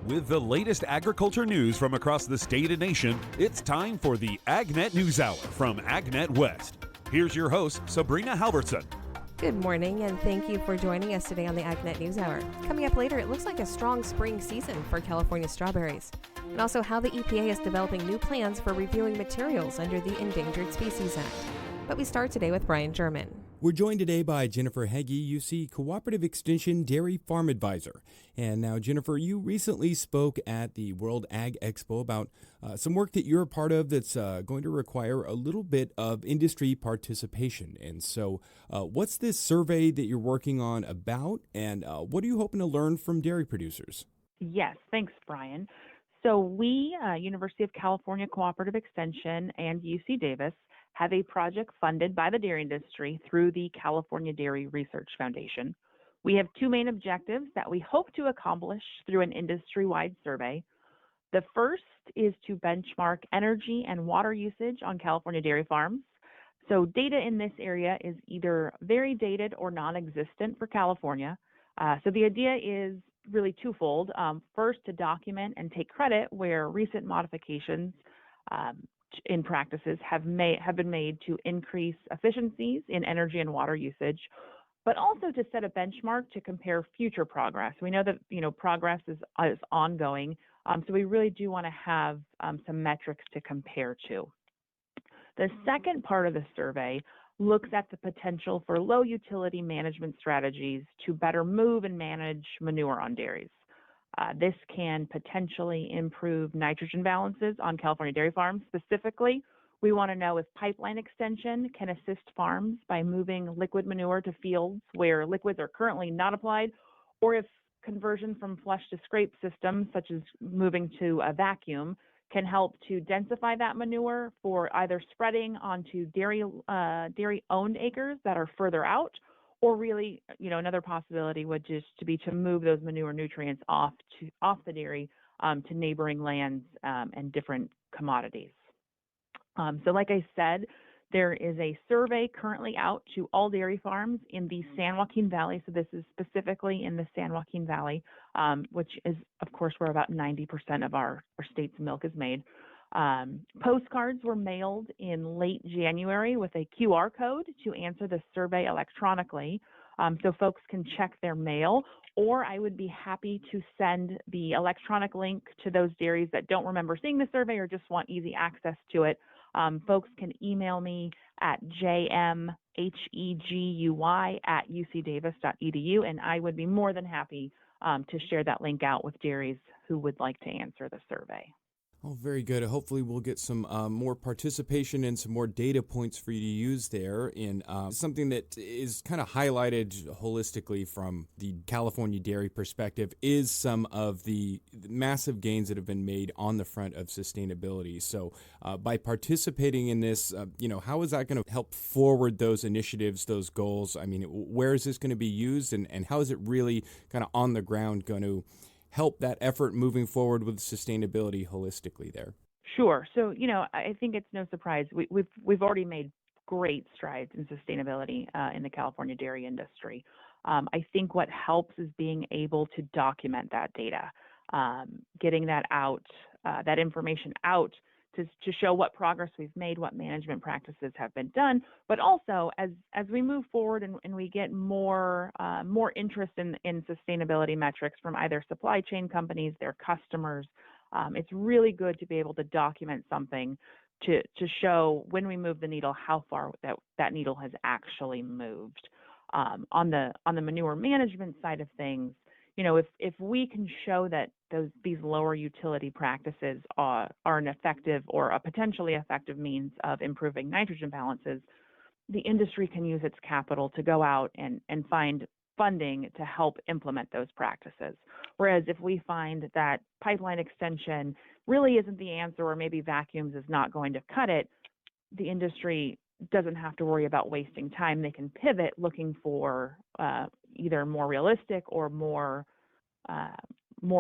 With the latest agriculture news from across the state and nation, it's time for the AgNet News Hour from AgNet West. Here's your host, Sabrina Halvorson. Good morning, and thank you for joining us today on the AgNet News Hour. Coming up later, it looks like a strong spring season for California strawberries, and also how the EPA is developing new plans for reviewing materials under the Endangered Species Act. But we start today with Brian German. We're joined today by Jennifer Heggie, UC Cooperative Extension Dairy Farm Advisor. And now, Jennifer, you recently spoke at the World Ag Expo about some work that you're a part of that's going to require a little bit of industry participation. And so what's this survey that you're working on about, and what are you hoping to learn from dairy producers? Yes, thanks, Brian. So we, University of California Cooperative Extension and UC Davis, have a project funded by the dairy industry through the California Dairy Research Foundation. We have two main objectives that we hope to accomplish through an industry-wide survey. The first is to benchmark energy and water usage on California dairy farms. So data in this area is either very dated or non-existent for California. So the idea is really twofold. First, to document and take credit where recent modifications in practices have been made to increase efficiencies in energy and water usage, but also to set a benchmark to compare future progress. We know that progress is ongoing, so we really do want to have some metrics to compare to. The second part of the survey looks at the potential for low utility management strategies to better move and manage manure on dairies. This can potentially improve nitrogen balances on California dairy farms. Specifically, we want to know if pipeline extension can assist farms by moving liquid manure to fields where liquids are currently not applied, or if conversion from flush to scrape systems, such as moving to a vacuum, can help to densify that manure for either spreading onto dairy-owned acres that are further out, or really, another possibility would just be to move those manure nutrients off the dairy to neighboring lands and different commodities. So like I said, there is a survey currently out to all dairy farms in the San Joaquin Valley. So this is specifically in the San Joaquin Valley, which is, of course, where about 90% of our state's milk is made. Postcards were mailed in late January with a QR code to answer the survey electronically, so folks can check their mail, or I would be happy to send the electronic link to those dairies that don't remember seeing the survey or just want easy access to it. Folks can email me at jmhegui@ucdavis.edu, and I would be more than happy to share that link out with dairies who would like to answer the survey. Oh, very good. Hopefully we'll get some more participation and some more data points for you to use there in something that is kind of highlighted holistically from the California dairy perspective is some of the massive gains that have been made on the front of sustainability. So by participating in this, how is that going to help forward those initiatives, those goals? I mean, where is this going to be used, and how is it really kind of on the ground going to help that effort moving forward with sustainability holistically there? Sure. So, I think it's no surprise. We've already made great strides in sustainability in the California dairy industry. I think what helps is being able to document that data, getting that out, that information out to show what progress we've made, what management practices have been done, but also as we move forward and we get more interest in sustainability metrics from either supply chain companies, their customers, it's really good to be able to document something to show when we move the needle, how far that needle has actually moved. On the manure management side of things, if we can show that these lower utility practices are an effective or a potentially effective means of improving nitrogen balances, the industry can use its capital to go out and find funding to help implement those practices. Whereas if we find that pipeline extension really isn't the answer, or maybe vacuums is not going to cut it, the industry doesn't have to worry about wasting time. They can pivot looking for either more realistic or more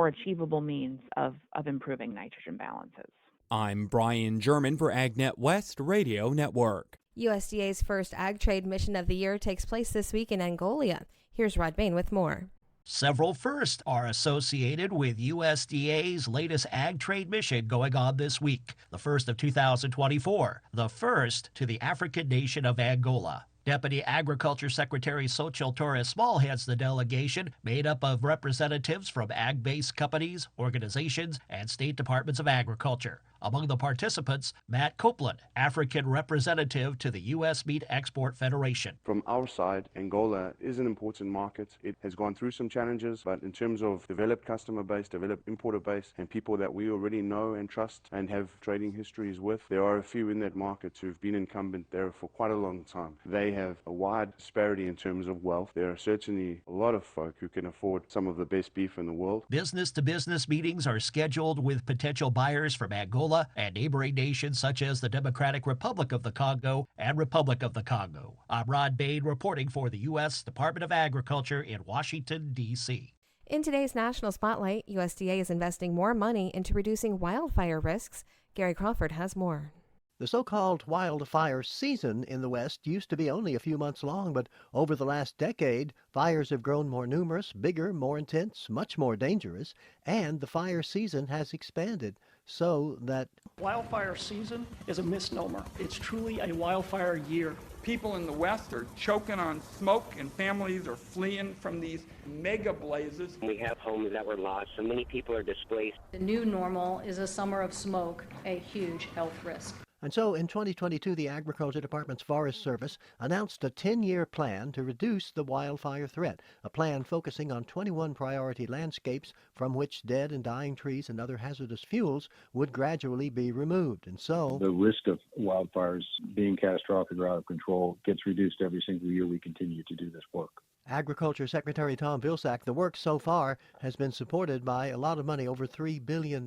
achievable means of improving nitrogen balances. I'm Brian German for AgNet West Radio Network. USDA's first Ag Trade Mission of the Year takes place this week in Angola. Here's Rod Bain with more. Several firsts are associated with USDA's latest ag trade mission going on this week, the first of 2024, the first to the African nation of Angola. Deputy Agriculture Secretary Xochitl Torres-Small heads the delegation, made up of representatives from ag-based companies, organizations, and state departments of agriculture. Among the participants, Matt Copeland, African representative to the U.S. Meat Export Federation. From our side, Angola is an important market. It has gone through some challenges, but in terms of developed customer base, developed importer base, and people that we already know and trust and have trading histories with, there are a few in that market who've been incumbent there for quite a long time. They have a wide disparity in terms of wealth. There are certainly a lot of folk who can afford some of the best beef in the world. Business-to-business meetings are scheduled with potential buyers from Angola and neighboring nations such as the Democratic Republic of the Congo and Republic of the Congo. I'm Rod Bain reporting for the U.S. Department of Agriculture in Washington, D.C. In today's National Spotlight, USDA is investing more money into reducing wildfire risks. Gary Crawford has more. The so-called wildfire season in the West used to be only a few months long, but over the last decade, fires have grown more numerous, bigger, more intense, much more dangerous, and the fire season has expanded so that wildfire season is a misnomer. It's truly a wildfire year. People in the West are choking on smoke and families are fleeing from these mega blazes. We have homes that were lost, so many people are displaced. The new normal is a summer of smoke, a huge health risk. And so in 2022, the Agriculture Department's Forest Service announced a 10-year plan to reduce the wildfire threat, a plan focusing on 21 priority landscapes from which dead and dying trees and other hazardous fuels would gradually be removed. And so the risk of wildfires being catastrophic or out of control gets reduced every single year we continue to do this work. Agriculture Secretary Tom Vilsack, the work so far has been supported by a lot of money, over $3 billion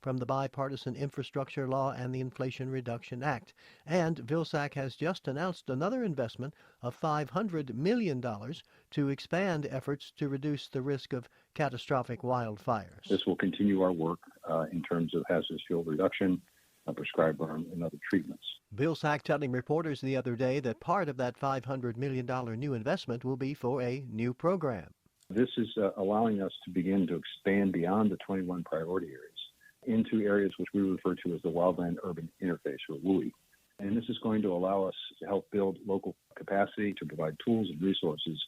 from the Bipartisan Infrastructure Law and the Inflation Reduction Act. And Vilsack has just announced another investment of $500 million to expand efforts to reduce the risk of catastrophic wildfires. This will continue our work in terms of hazardous fuel reduction, prescribed burn, and other treatments. Vilsack telling reporters the other day that part of that $500 million new investment will be for a new program. This is allowing us to begin to expand beyond the 21 priority areas into areas which we refer to as the Wildland-Urban Interface, or WUI. And this is going to allow us to help build local capacity, to provide tools and resources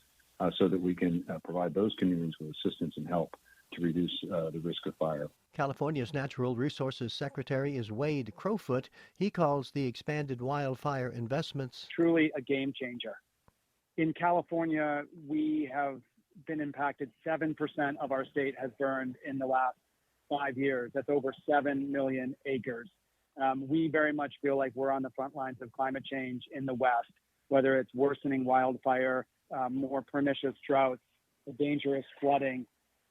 so that we can provide those communities with assistance and help to reduce the risk of fire. California's Natural Resources Secretary is Wade Crowfoot. He calls the expanded wildfire investments truly a game changer. In California, we have been impacted. 7% of our state has burned in the last 5 years. That's over 7 million acres. We very much feel like we're on the front lines of climate change in the West, whether it's worsening wildfire, more pernicious droughts, dangerous flooding.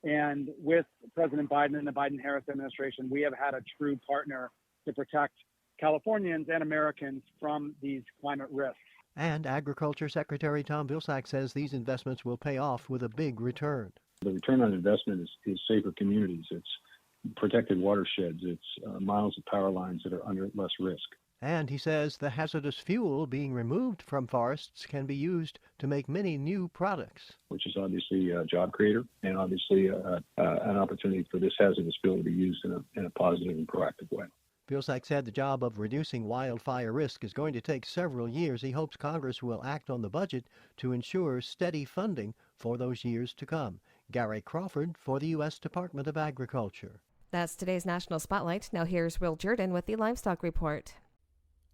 And with President Biden and the Biden-Harris administration, we have had a true partner to protect Californians and Americans from these climate risks. And Agriculture Secretary Tom Vilsack says these investments will pay off with a big return. The return on investment is safer communities. It's protected watersheds. It's miles of power lines that are under less risk. And he says the hazardous fuel being removed from forests can be used to make many new products. Which is obviously a job creator and obviously an opportunity for this hazardous fuel to be used in a positive and proactive way. Vilsack said the job of reducing wildfire risk is going to take several years. He hopes Congress will act on the budget to ensure steady funding for those years to come. Gary Crawford for the U.S. Department of Agriculture. That's today's National Spotlight. Now here's Will Jordan with the Livestock Report.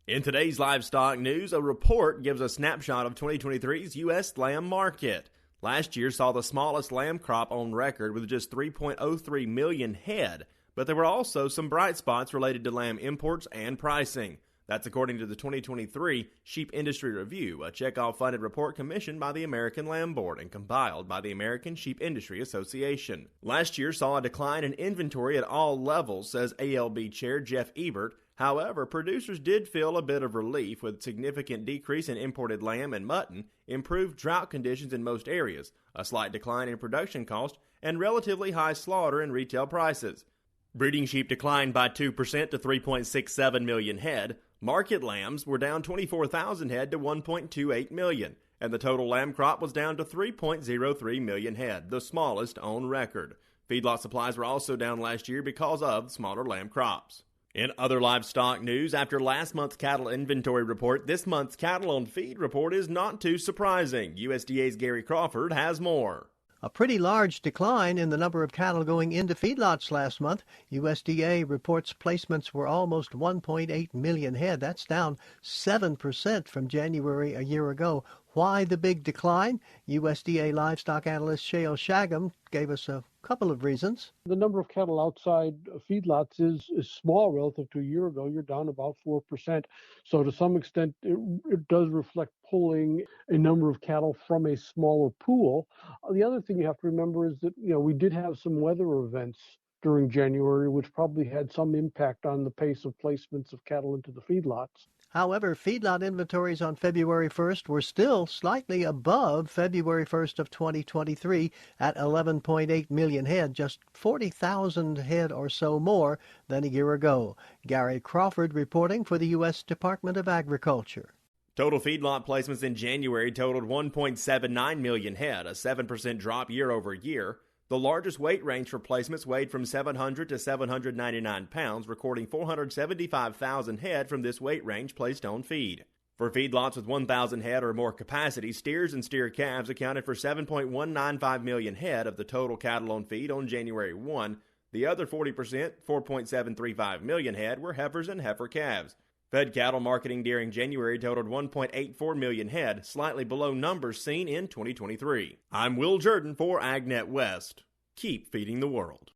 In today's livestock news, a report gives a snapshot of 2023's U.S. lamb market. Last year saw the smallest lamb crop on record with just 3.03 million head, but there were also some bright spots related to lamb imports and pricing. That's according to the 2023 Sheep Industry Review, a checkoff-funded report commissioned by the American Lamb Board and compiled by the American Sheep Industry Association. Last year saw a decline in inventory at all levels, says ALB Chair Jeff Ebert. However, producers did feel a bit of relief with significant decrease in imported lamb and mutton, improved drought conditions in most areas, a slight decline in production cost, and relatively high slaughter and retail prices. Breeding sheep declined by 2% to 3.67 million head. Market lambs were down 24,000 head to 1.28 million, and the total lamb crop was down to 3.03 million head, the smallest on record. Feedlot supplies were also down last year because of smaller lamb crops. In other livestock news, after last month's cattle inventory report, this month's cattle on feed report is not too surprising. USDA's Gary Crawford has more. A pretty large decline in the number of cattle going into feedlots last month. USDA reports placements were almost 1.8 million head. That's down 7% from January a year ago. Why the big decline? USDA livestock analyst Shale Shagam gave us a couple of reasons. The number of cattle outside feedlots is small relative to a year ago. You're down about 4%. So to some extent, it does reflect pulling a number of cattle from a smaller pool. The other thing you have to remember is that, we did have some weather events during January, which probably had some impact on the pace of placements of cattle into the feedlots. However, feedlot inventories on February 1st were still slightly above February 1st of 2023 at 11.8 million head, just 40,000 head or so more than a year ago. Gary Crawford reporting for the U.S. Department of Agriculture. Total feedlot placements in January totaled 1.79 million head, a 7% drop year over year. The largest weight range for placements weighed from 700 to 799 pounds, recording 475,000 head from this weight range placed on feed. For feedlots with 1,000 head or more capacity, steers and steer calves accounted for 7.195 million head of the total cattle on feed on January 1. The other 40%, 4.735 million head, were heifers and heifer calves. Fed cattle marketing during January totaled 1.84 million head, slightly below numbers seen in 2023. I'm Will Jordan for AgNet West. Keep feeding the world.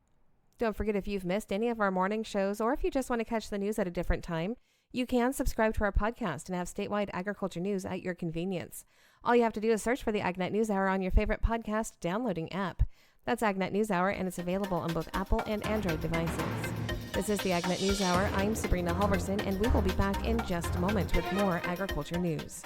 Don't forget, if you've missed any of our morning shows or if you just want to catch the news at a different time, you can subscribe to our podcast and have statewide agriculture news at your convenience. All you have to do is search for the AgNet News Hour on your favorite podcast downloading app. That's AgNet News Hour, and it's available on both Apple and Android devices. This is the AgNet News Hour. I'm Sabrina Halvorson, and we will be back in just a moment with more agriculture news.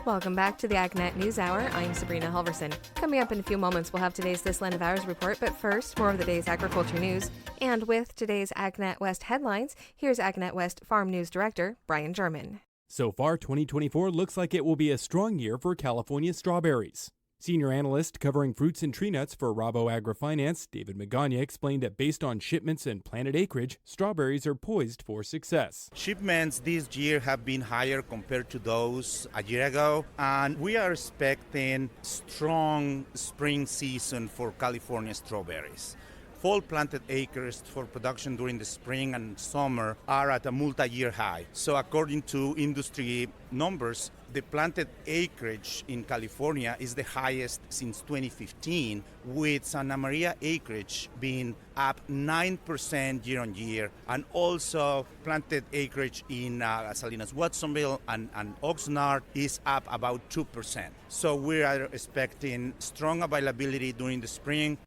Welcome back to the AgNet News Hour. I'm Sabrina Halvorson. Coming up in a few moments, we'll have today's This Land of Ours report, but first, more of the day's agriculture news. And with today's AgNet West headlines, here's AgNet West Farm News Director Brian German. So far, 2024 looks like it will be a strong year for California strawberries. Senior analyst covering fruits and tree nuts for Rabo AgriFinance, David Magana, explained that based on shipments and planted acreage, strawberries are poised for success. Shipments this year have been higher compared to those a year ago, and we are expecting strong spring season for California strawberries. Fall planted acres for production during the spring and summer are at a multi-year high. So according to industry numbers, the planted acreage in California is the highest since 2015, with Santa Maria acreage being up 9% year on year, and also planted acreage in Salinas, Watsonville, and Oxnard is up about 2%. So we are expecting strong availability during the spring.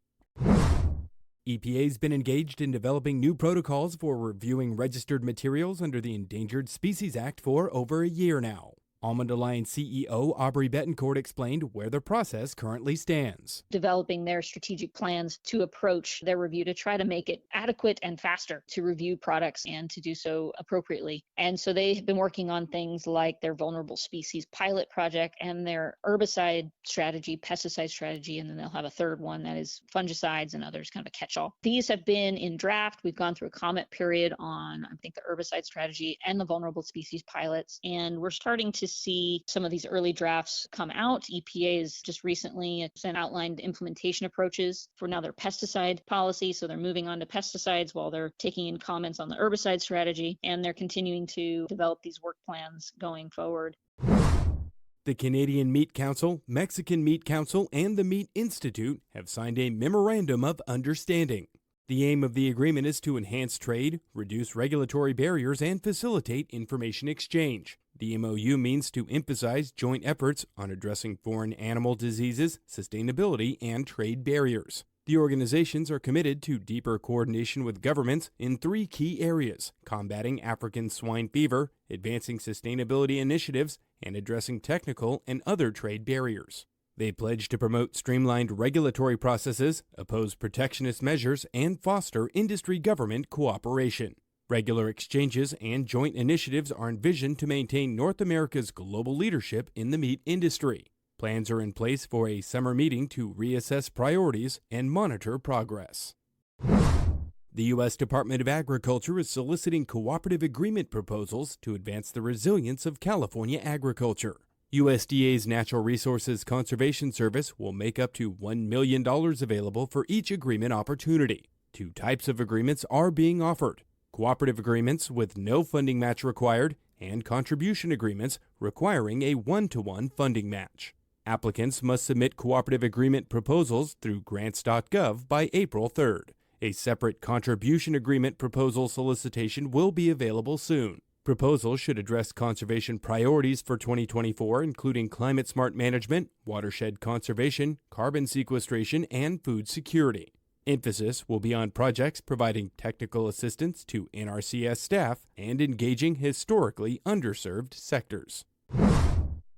EPA's been engaged in developing new protocols for reviewing registered materials under the Endangered Species Act for over a year now. Almond Alliance CEO Aubrey Betancourt explained where the process currently stands. Developing their strategic plans to approach their review to try to make it adequate and faster to review products and to do so appropriately. And so they have been working on things like their vulnerable species pilot project and their herbicide strategy, pesticide strategy, and then they'll have a third one that is fungicides and others, kind of a catch-all. These have been in draft. We've gone through a comment period on, I think, the herbicide strategy and the vulnerable species pilots, and we're starting to see some of these early drafts come out. EPA has just recently outlined implementation approaches for now their pesticide policy. So they're moving on to pesticides while they're taking in comments on the herbicide strategy, and they're continuing to develop these work plans going forward. The Canadian Meat Council, Mexican Meat Council, and the Meat Institute have signed a Memorandum of Understanding. The aim of the agreement is to enhance trade, reduce regulatory barriers, and facilitate information exchange. The MOU means to emphasize joint efforts on addressing foreign animal diseases, sustainability, and trade barriers. The organizations are committed to deeper coordination with governments in three key areas: combating African swine fever, advancing sustainability initiatives, and addressing technical and other trade barriers. They pledge to promote streamlined regulatory processes, oppose protectionist measures, and foster industry-government cooperation. Regular exchanges and joint initiatives are envisioned to maintain North America's global leadership in the meat industry. Plans are in place for a summer meeting to reassess priorities and monitor progress. The U.S. Department of Agriculture is soliciting cooperative agreement proposals to advance the resilience of California agriculture. USDA's Natural Resources Conservation Service will make up to $1 million available for each agreement opportunity. 2 types of agreements are being offered: cooperative agreements with no funding match required and contribution agreements requiring a 1-to-1 funding match. Applicants must submit cooperative agreement proposals through grants.gov by April 3rd. A separate contribution agreement proposal solicitation will be available soon. Proposals should address conservation priorities for 2024, including climate-smart management, watershed conservation, carbon sequestration, and food security. Emphasis will be on projects providing technical assistance to NRCS staff and engaging historically underserved sectors.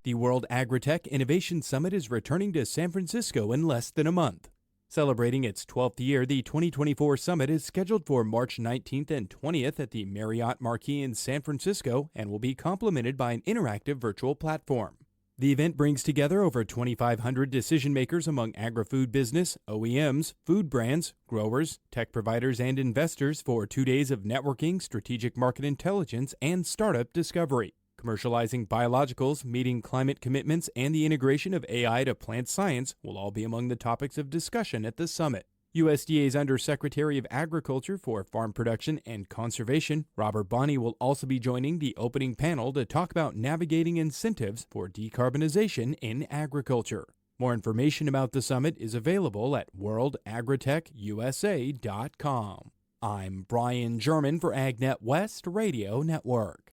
The World Agritech Innovation Summit is returning to San Francisco in less than a month. Celebrating its 12th year, the 2024 summit is scheduled for March 19th and 20th at the Marriott Marquis in San Francisco and will be complemented by an interactive virtual platform. The event brings together over 2,500 decision makers among agri-food business, OEMs, food brands, growers, tech providers, and investors for 2 days of networking, strategic market intelligence, and startup discovery. Commercializing biologicals, meeting climate commitments, and the integration of AI to plant science will all be among the topics of discussion at the summit. USDA's Undersecretary of Agriculture for Farm Production and Conservation, Robert Bonney, will also be joining the opening panel to talk about navigating incentives for decarbonization in agriculture. More information about the summit is available at worldagritech.usa.com. I'm Brian German for AgNet West Radio Network.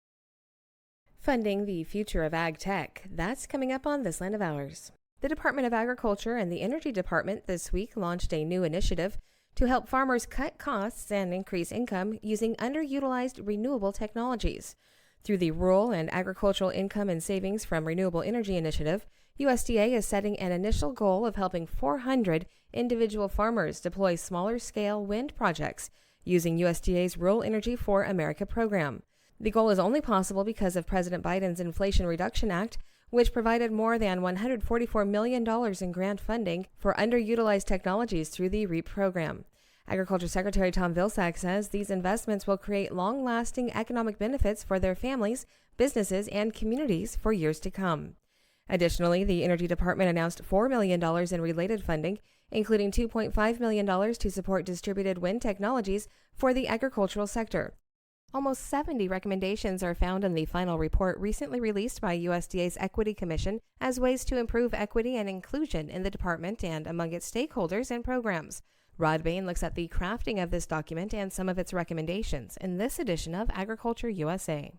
Funding the future of ag tech. That's coming up on This Land of Ours. The Department of Agriculture and the Energy Department this week launched a new initiative to help farmers cut costs and increase income using underutilized renewable technologies. Through the Rural and Agricultural Income and Savings from Renewable Energy Initiative, USDA is setting an initial goal of helping 400 individual farmers deploy smaller-scale wind projects using USDA's Rural Energy for America program. The goal is only possible because of President Biden's Inflation Reduction Act, which provided more than $144 million in grant funding for underutilized technologies through the REAP program. Agriculture Secretary Tom Vilsack says these investments will create long-lasting economic benefits for their families, businesses, and communities for years to come. Additionally, the Energy Department announced $4 million in related funding, including $2.5 million to support distributed wind technologies for the agricultural sector. Almost 70 recommendations are found in the final report recently released by USDA's Equity Commission as ways to improve equity and inclusion in the department and among its stakeholders and programs. Rod Bain looks at the crafting of this document and some of its recommendations in this edition of Agriculture USA.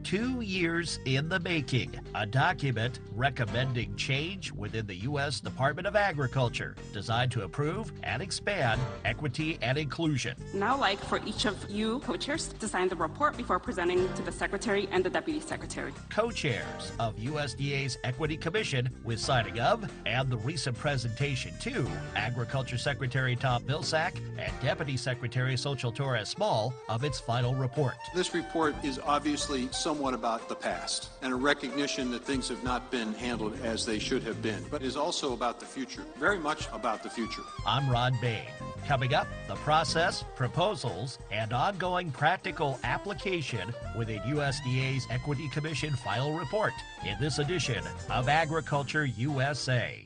2 years in the making, a document recommending change within the U.S. Department of Agriculture designed to improve and expand equity and inclusion. Now I'd like for each of you co-chairs to sign the report before presenting to the Secretary and the Deputy Secretary. Co-chairs of USDA's Equity Commission with signing of and the recent presentation to Agriculture Secretary Tom Vilsack and Deputy Secretary Xochitl Torres Small of its final report. This report is obviously somewhat about the past and a recognition that things have not been handled as they should have been, but is also about the future, very much about the future. I'm Rod Bain. Coming up, the process, proposals, and ongoing practical application within USDA's Equity Commission final report in this edition of Agriculture USA.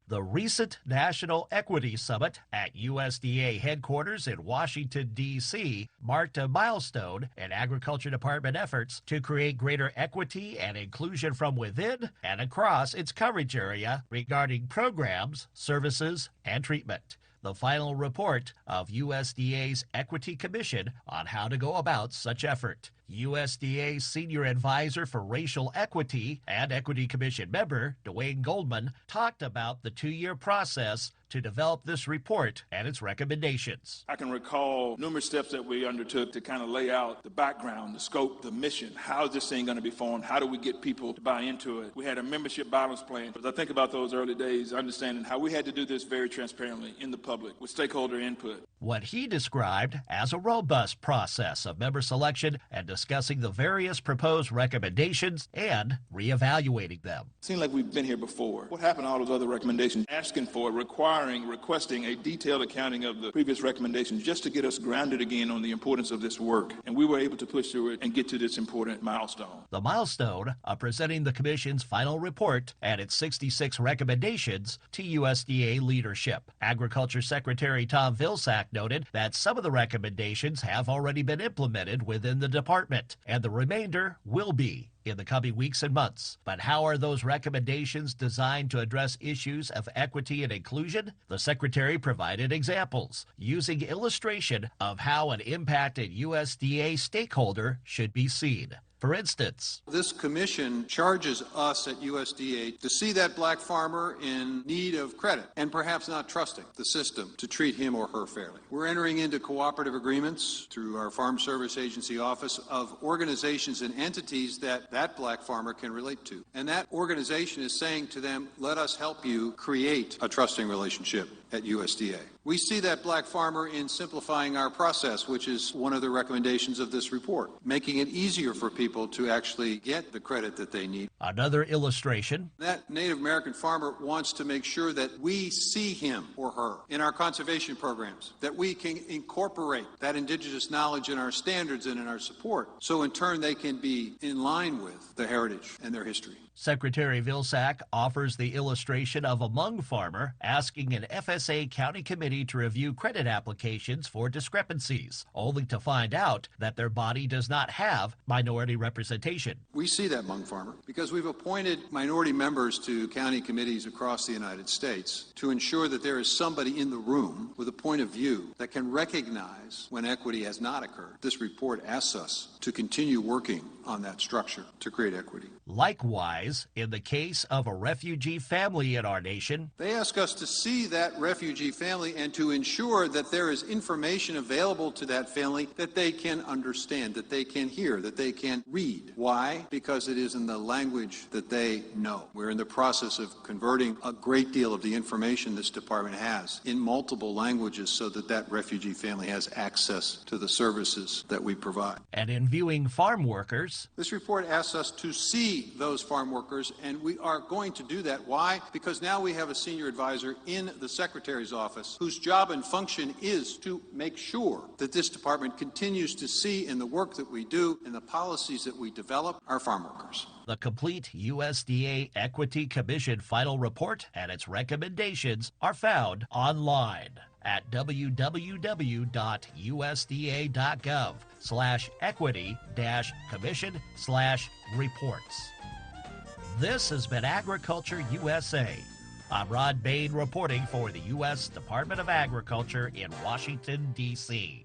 The recent National Equity Summit at USDA headquarters in Washington, D.C. marked a milestone in Agriculture Department efforts to create greater equity and inclusion from within and across its coverage area regarding programs, services, and treatment. The final report of USDA's Equity Commission on how to go about such effort. USDA's Senior Advisor for Racial Equity and Equity Commission member, Dwayne Goldman, talked about the 2-year process to develop this report and its recommendations. I can recall numerous steps that we undertook to kind of lay out the background, the scope, the mission. How is this thing going to be formed? How do we get people to buy into it? We had a membership balance plan. As I think about those early days, understanding how we had to do this very transparently in the public with stakeholder input. What he described as a robust process of member selection and discussing the various proposed recommendations and reevaluating them. It seemed like we've been here before. What happened to all those other recommendations? Asking for, requesting a detailed accounting of the previous recommendations just to get us grounded again on the importance of this work. And we were able to push through it and get to this important milestone. The milestone of presenting the Commission's final report and its 66 recommendations to USDA leadership. Agriculture Secretary Tom Vilsack noted that some of the recommendations have already been implemented within the department, and the remainder will be in the coming weeks and months. But how are those recommendations designed to address issues of equity and inclusion? The Secretary provided examples using illustration of how an impacted USDA stakeholder should be seen. For instance, this commission charges us at USDA to see that black farmer in need of credit and perhaps not trusting the system to treat him or her fairly. We're entering into cooperative agreements through our Farm Service Agency office of organizations and entities that black farmer can relate to. And that organization is saying to them, let us help you create a trusting relationship at USDA. We see that black farmer in simplifying our process, which is one of the recommendations of this report, making it easier for people to actually get the credit that they need. Another illustration. That Native American farmer wants to make sure that we see him or her in our conservation programs, that we can incorporate that indigenous knowledge in our standards and in our support, so in turn they can be in line with the heritage and their history. Secretary Vilsack offers the illustration of a Hmong farmer asking an FSA county committee to review credit applications for discrepancies, only to find out that their body does not have minority representation. We see that Hmong farmer because we've appointed minority members to county committees across the United States to ensure that there is somebody in the room with a point of view that can recognize when equity has not occurred. This report asks us to continue working on that structure to create equity. Likewise, in the case of a refugee family in our nation, they ask us to see that refugee family and to ensure that there is information available to that family that they can understand, that they can hear, that they can read. Why? Because it is in the language that they know. We're in the process of converting a great deal of the information this department has in multiple languages so that that refugee family has access to the services that we provide. And in viewing farm workers, this report asks us to see those farm workers, and we are going to do that. Why? Because now we have a senior advisor in the Secretary's office whose job and function is to make sure that this department continues to see in the work that we do and the policies that we develop our farm workers. The complete USDA Equity Commission final report and its recommendations are found online at www.usda.gov/equity-commission/reports. This has been Agriculture USA. I'm Rod Bain reporting for the U.S. Department of Agriculture in Washington, D.C.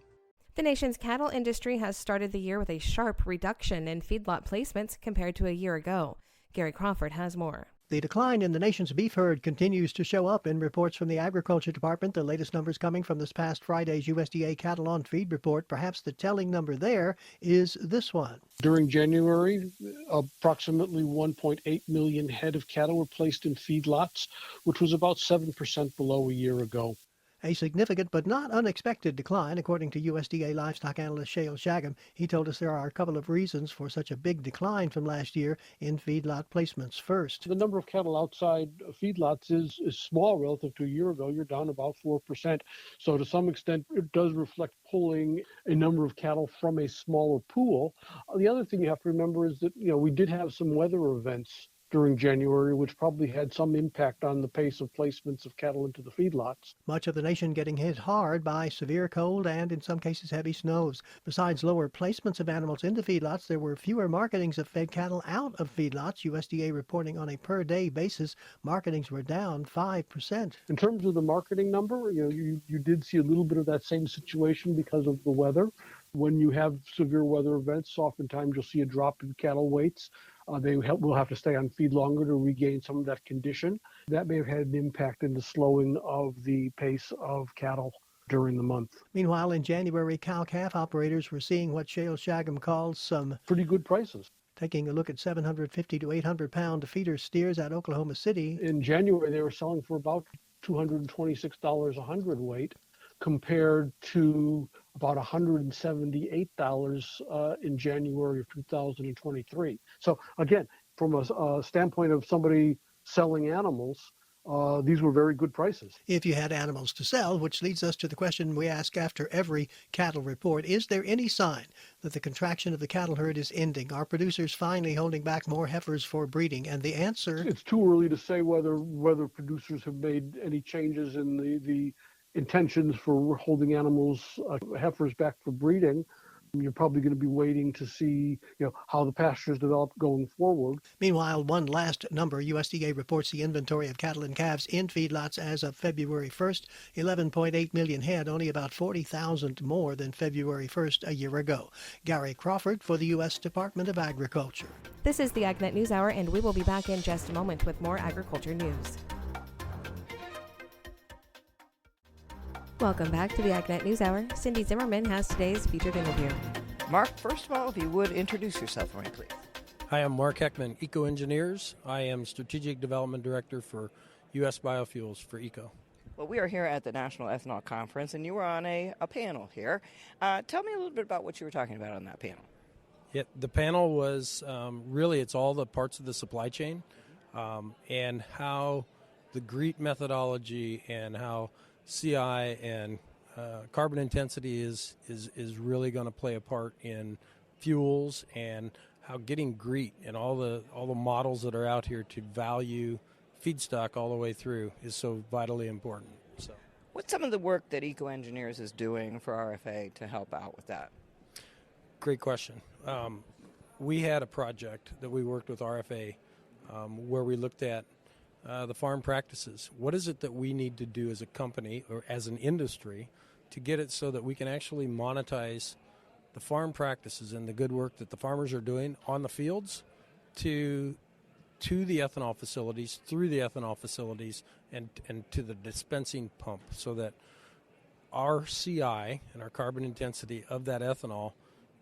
The nation's cattle industry has started the year with a sharp reduction in feedlot placements compared to a year ago. Gary Crawford has more. The decline in the nation's beef herd continues to show up in reports from the Agriculture Department. The latest numbers coming from this past Friday's USDA Cattle on Feed report. Perhaps the telling number there is this one. During January, approximately 1.8 million head of cattle were placed in feedlots, which was about 7% below a year ago. A significant but not unexpected decline, according to USDA livestock analyst Shale Shagam. He told us there are a couple of reasons for such a big decline from last year in feedlot placements. First, the number of cattle outside feedlots is small relative to a year ago. You're down about 4%. So to some extent, it does reflect pulling a number of cattle from a smaller pool. The other thing you have to remember is that, we did have some weather events during January, which probably had some impact on the pace of placements of cattle into the feedlots. Much of the nation getting hit hard by severe cold and, in some cases, heavy snows. Besides lower placements of animals into feedlots, there were fewer marketings of fed cattle out of feedlots. USDA reporting on a per-day basis, marketings were down 5%. In terms of the marketing number, you did see a little bit of that same situation because of the weather. When you have severe weather events, oftentimes you'll see a drop in cattle weights. will have to stay on feed longer to regain some of that condition. That may have had an impact in the slowing of the pace of cattle during the month. Meanwhile, in January, cow-calf operators were seeing what Shale Shagam calls some pretty good prices. Taking a look at 750 to 800 pound feeder steers at Oklahoma City. In January, they were selling for about $226 a hundredweight, compared to about $178 in January of 2023. So again, from a standpoint of somebody selling animals, these were very good prices. If you had animals to sell, which leads us to the question we ask after every cattle report, is there any sign that the contraction of the cattle herd is ending? Are producers finally holding back more heifers for breeding? And the answer... It's too early to say whether producers have made any changes in the intentions for holding animals, heifers back for breeding. You're probably going to be waiting to see, how the pastures develop going forward. Meanwhile, one last number, USDA reports the inventory of cattle and calves in feedlots as of February 1st, 11.8 million head, only about 40,000 more than February 1st a year ago. Gary Crawford for the U.S. Department of Agriculture. This is the AgNet News Hour, and we will be back in just a moment with more agriculture news. Welcome back to the AgNet News Hour. Cindy Zimmerman has today's featured interview. Mark, first of all, if you would introduce yourself for me, please. Hi, I'm Mark Heckman, Eco Engineers. I am Strategic Development Director for U.S. Biofuels for Eco. Well, we are here at the National Ethanol Conference, and you were on a panel here. Tell me a little bit about what you were talking about on that panel. Yeah, the panel was really, it's all the parts of the supply chain and how the GREET methodology and how CI and carbon intensity is really going to play a part in fuels, and how getting GREET and all the models that are out here to value feedstock all the way through is so vitally important. So, what's some of the work that Eco Engineers is doing for RFA to help out with that? Great question. We had a project that we worked with RFA where we looked at the farm practices. What is it that we need to do as a company or as an industry to get it so that we can actually monetize the farm practices and the good work that the farmers are doing on the fields to the ethanol facilities, through the ethanol facilities, and to the dispensing pump, so that our CI and our carbon intensity of that ethanol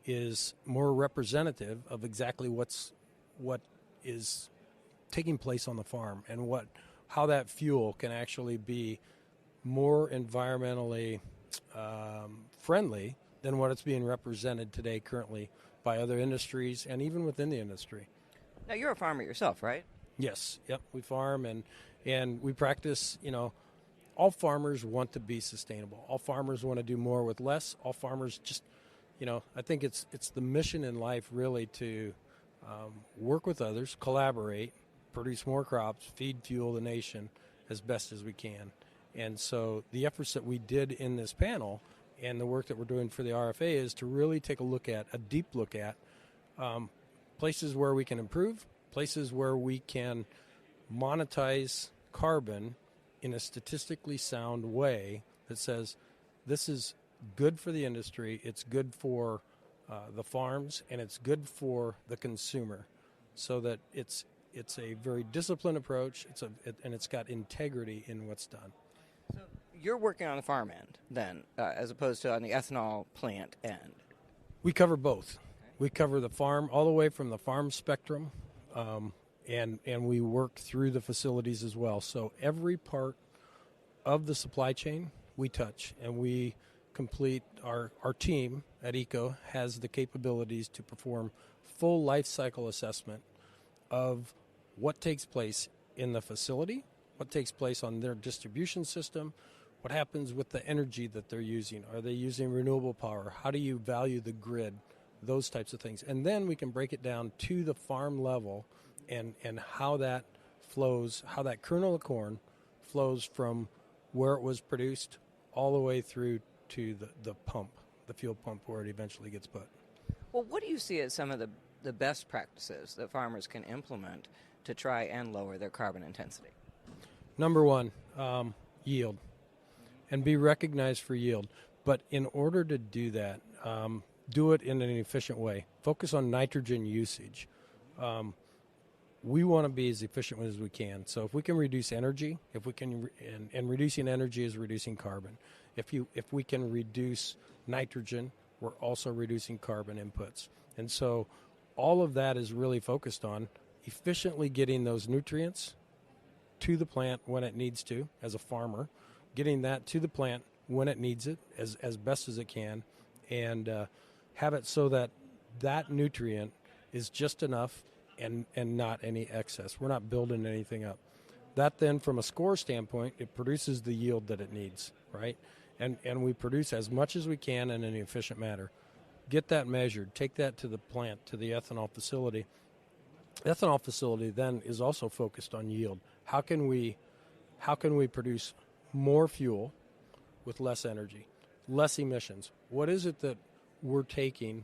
is more representative of exactly what is taking place on the farm, and how that fuel can actually be more environmentally friendly than what it's being represented today currently by other industries and even within the industry. Now, you're a farmer yourself, right? Yes. Yep. We farm and we practice, all farmers want to be sustainable. All farmers want to do more with less. All farmers just, I think it's the mission in life really to work with others, collaborate, produce more crops, feed, fuel the nation as best as we can. And so the efforts that we did in this panel and the work that we're doing for the RFA is to really take a deep look at places where we can improve, places where we can monetize carbon in a statistically sound way that says this is good for the industry, it's good for the farms, and it's good for the consumer, so that it's a very disciplined approach, and it's got integrity in what's done. So you're working on the farm end then, as opposed to on the ethanol plant end? We cover both. We cover the farm, all the way from the farm spectrum, and we work through the facilities as well. So every part of the supply chain we touch, and we complete. Our team at ECO has the capabilities to perform full life cycle assessment of what takes place in the facility, what takes place on their distribution system, what happens with the energy that they're using. Are they using renewable power? How do you value the grid? Those types of things. And then we can break it down to the farm level and how that flows, how that kernel of corn flows from where it was produced all the way through to the pump, the fuel pump, where it eventually gets put. Well, what do you see as some of the best practices that farmers can implement to try and lower their carbon intensity? Number one, yield, and be recognized for yield. But in order to do that, do it in an efficient way. Focus on nitrogen usage. we want to be as efficient as we can. So if we can reduce energy, and reducing energy is reducing carbon. If we can reduce nitrogen, we're also reducing carbon inputs. And so all of that is really focused on efficiently getting those nutrients to the plant when it needs to, as a farmer, getting that to the plant when it needs it as best as it can, and have it so that that nutrient is just enough and not any excess. We're not building anything up. That then, from a score standpoint, it produces the yield that it needs, right? And we produce as much as we can in an efficient manner. Get that measured, take that to the plant, to the ethanol facility. The ethanol facility then is also focused on yield. How can we produce more fuel with less energy, less emissions? What is it that we're taking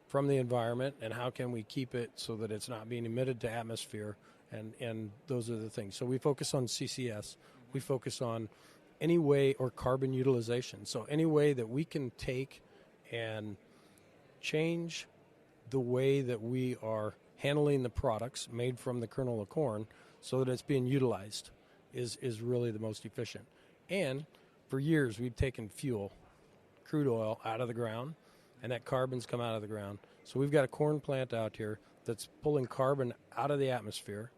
from the environment, and how can we keep it so that it's not being emitted to atmosphere? And those are the things. So we focus on CCS. We focus on any way, or carbon utilization. So any way that we can take and change the way that we are handling the products made from the kernel of corn so that it's being utilized is really the most efficient. And for years we've taken fuel, crude oil, out of the ground, and that carbon's come out of the ground. So we've got a corn plant out here that's pulling carbon out of the atmosphere.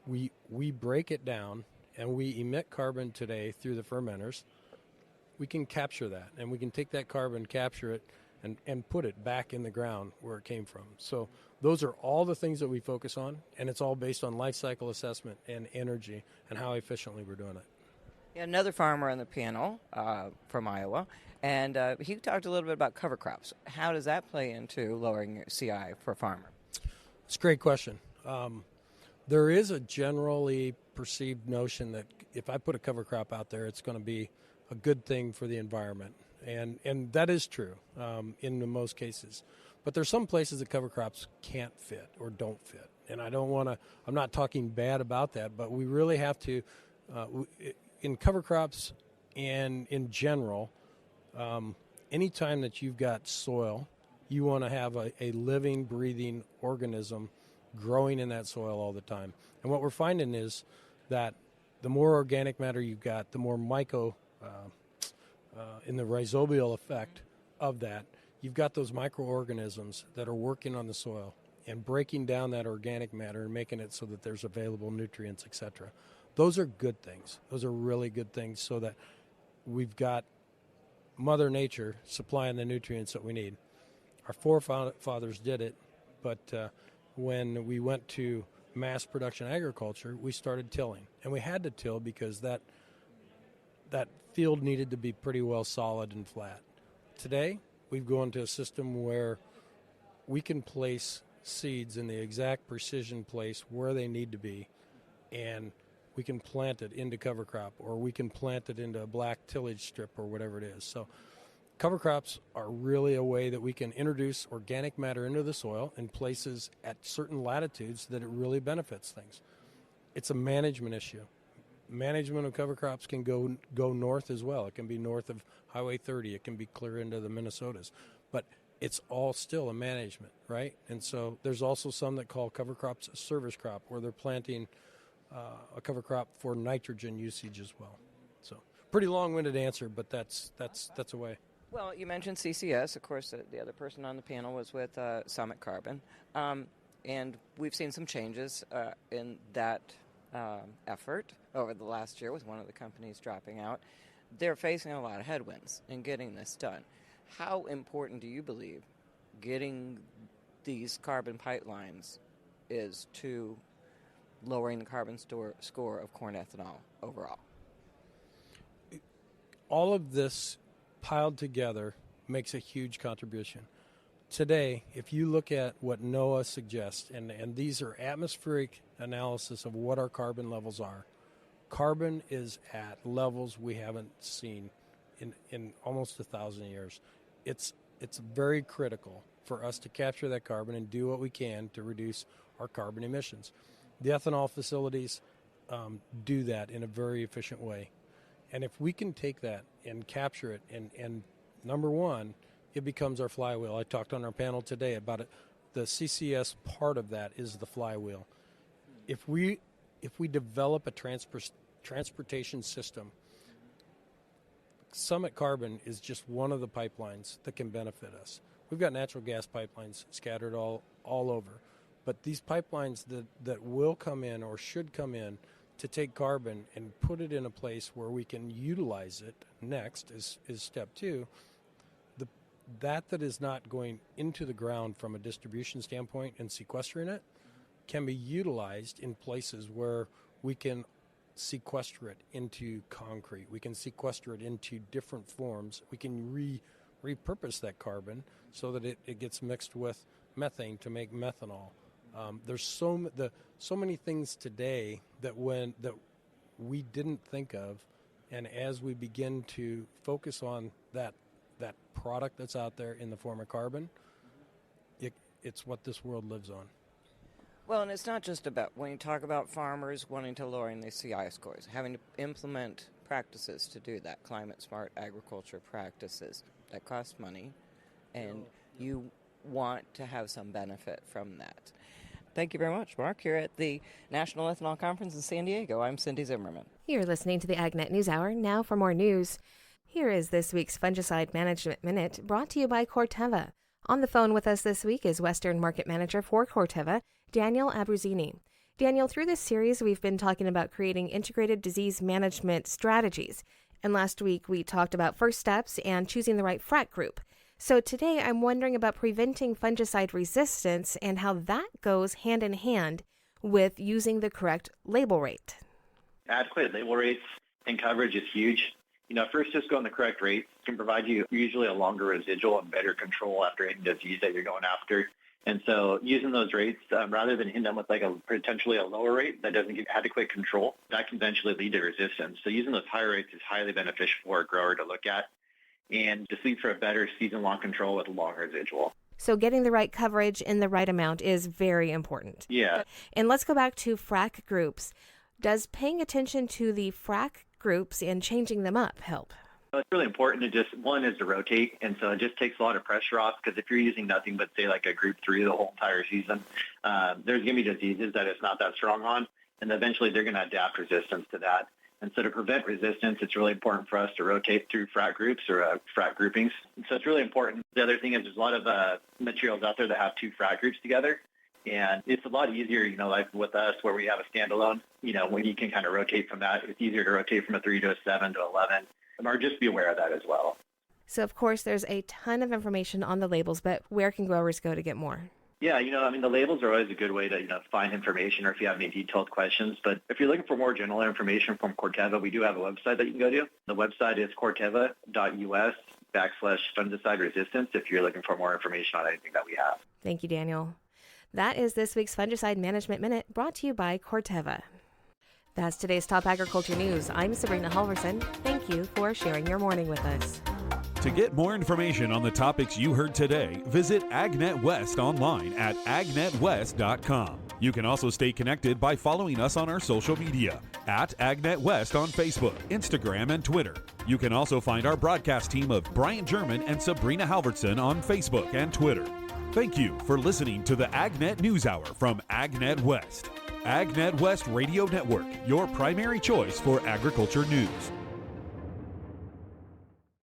We break it down and we emit carbon today through the fermenters. We can capture that, and we can take that carbon, capture it, and put it back in the ground where it came from. So those are all the things that we focus on, and it's all based on life cycle assessment and energy and how efficiently we're doing it. Yeah, another farmer on the panel from Iowa, and he talked a little bit about cover crops. How does that play into lowering your CI for a farmer? It's a great question. There is a generally perceived notion that if I put a cover crop out there, it's going to be a good thing for the environment. And that is true in most cases. But there's some places that cover crops can't fit or don't fit. And I'm not talking bad about that, but we really have to, in cover crops and in general, anytime that you've got soil, you want to have a living, breathing organism growing in that soil all the time. And what we're finding is that the more organic matter you've got, the more in the rhizobial effect of that, you've got those microorganisms that are working on the soil and breaking down that organic matter and making it so that there's available nutrients, etc. Those are good things. Those are really good things, so that we've got Mother Nature supplying the nutrients that we need. Our forefathers did it, but when we went to mass production agriculture, we started tilling. And we had to till because that field needed to be pretty well solid and flat. Today, we've gone to a system where we can place seeds in the exact precision place where they need to be, and we can plant it into cover crop, or we can plant it into a black tillage strip or whatever it is. So cover crops are really a way that we can introduce organic matter into the soil in places at certain latitudes that it really benefits things. It's a management issue. Management of cover crops can go north as well. It can be north of Highway 30. It can be clear into the Minnesotas. But it's all still a management, right? And so there's also some that call cover crops a service crop, where they're planting a cover crop for nitrogen usage as well. So pretty long-winded answer, but that's a way. Well, you mentioned CCS. Of course, the other person on the panel was with Summit Carbon. And we've seen some changes in that effort over the last year with one of the companies dropping out. They're facing a lot of headwinds in getting this done. How important do you believe getting these carbon pipelines is to lowering the carbon score of corn ethanol overall? All of this piled together makes a huge contribution. Today, if you look at what NOAA suggests, and these are atmospheric analysis of what our carbon levels are, carbon is at levels we haven't seen in almost 1,000 years. It's very critical for us to capture that carbon and do what we can to reduce our carbon emissions. The ethanol facilities do that in a very efficient way. And if we can take that and capture it, and number one, it becomes our flywheel. I talked on our panel today about it. The CCS part of that is the flywheel. if we develop a transportation system, Summit Carbon is just one of the pipelines that can benefit us. We've got natural gas pipelines scattered all over, but these pipelines that will come in or should come in to take carbon and put it in a place where we can utilize it next is step two. That is not going into the ground from a distribution standpoint and sequestering it can be utilized in places where we can sequester it into concrete. We can sequester it into different forms. We can repurpose that carbon so that it gets mixed with methane to make methanol. There's so many things today that we didn't think of, and as we begin to focus on that product that's out there in the form of carbon, it's what this world lives on. Well, and it's not just about, when you talk about farmers wanting to lower the CI scores, having to implement practices to do that, climate-smart agriculture practices, that cost money, and you want to have some benefit from that. Thank you very much, Mark. Here at the National Ethanol Conference in San Diego, I'm Cindy Zimmerman. You're listening to the AgNet News Hour. Now for more news. Here is this week's Fungicide Management Minute, brought to you by Corteva. On the phone with us this week is Western Market Manager for Corteva, Daniel Abruzzini. Daniel, through this series, we've been talking about creating integrated disease management strategies. And last week, we talked about first steps and choosing the right frac group. So today, I'm wondering about preventing fungicide resistance and how that goes hand in hand with using the correct label rate. Adequate label rates and coverage is huge. First, just going the correct rate can provide you usually a longer residual and better control after any disease that you're going after. And so using those rates, rather than hitting them with potentially a lower rate that doesn't give adequate control, that can eventually lead to resistance. So using those higher rates is highly beneficial for a grower to look at and just lead for a better season-long control with a long residual. So getting the right coverage in the right amount is very important. Yeah. And let's go back to frac groups. Does paying attention to the frac groups and changing them up help? It's really important to one is to rotate, and so it just takes a lot of pressure off, because if you're using nothing but, say, like a group 3 the whole entire season, there's going to be diseases that it's not that strong on, and eventually they're going to adapt resistance to that. And so to prevent resistance, it's really important for us to rotate through frac groups or frac groupings. And so it's really important. The other thing is there's a lot of materials out there that have 2 frac groups together. And it's a lot easier, like with us where we have a standalone, when you can kind of rotate from that. It's easier to rotate from a 3 to a 7 to 11, or just be aware of that as well. So, of course, there's a ton of information on the labels, but where can growers go to get more? Yeah, the labels are always a good way to, find information, or if you have any detailed questions. But if you're looking for more general information from Corteva, we do have a website that you can go to. The website is corteva.us/fungicide resistance if you're looking for more information on anything that we have. Thank you, Daniel. That is this week's Fungicide Management Minute, brought to you by Corteva. That's today's top agriculture news. I'm Sabrina Halvorson. Thank you for sharing your morning with us. To get more information on the topics you heard today, visit AgNet West online at agnetwest.com. You can also stay connected by following us on our social media at AgNet West on Facebook, Instagram, and Twitter. You can also find our broadcast team of Brian German and Sabrina Halvorson on Facebook and Twitter. Thank you for listening to the AgNet News Hour from AgNet West. AgNet West Radio Network, your primary choice for agriculture news.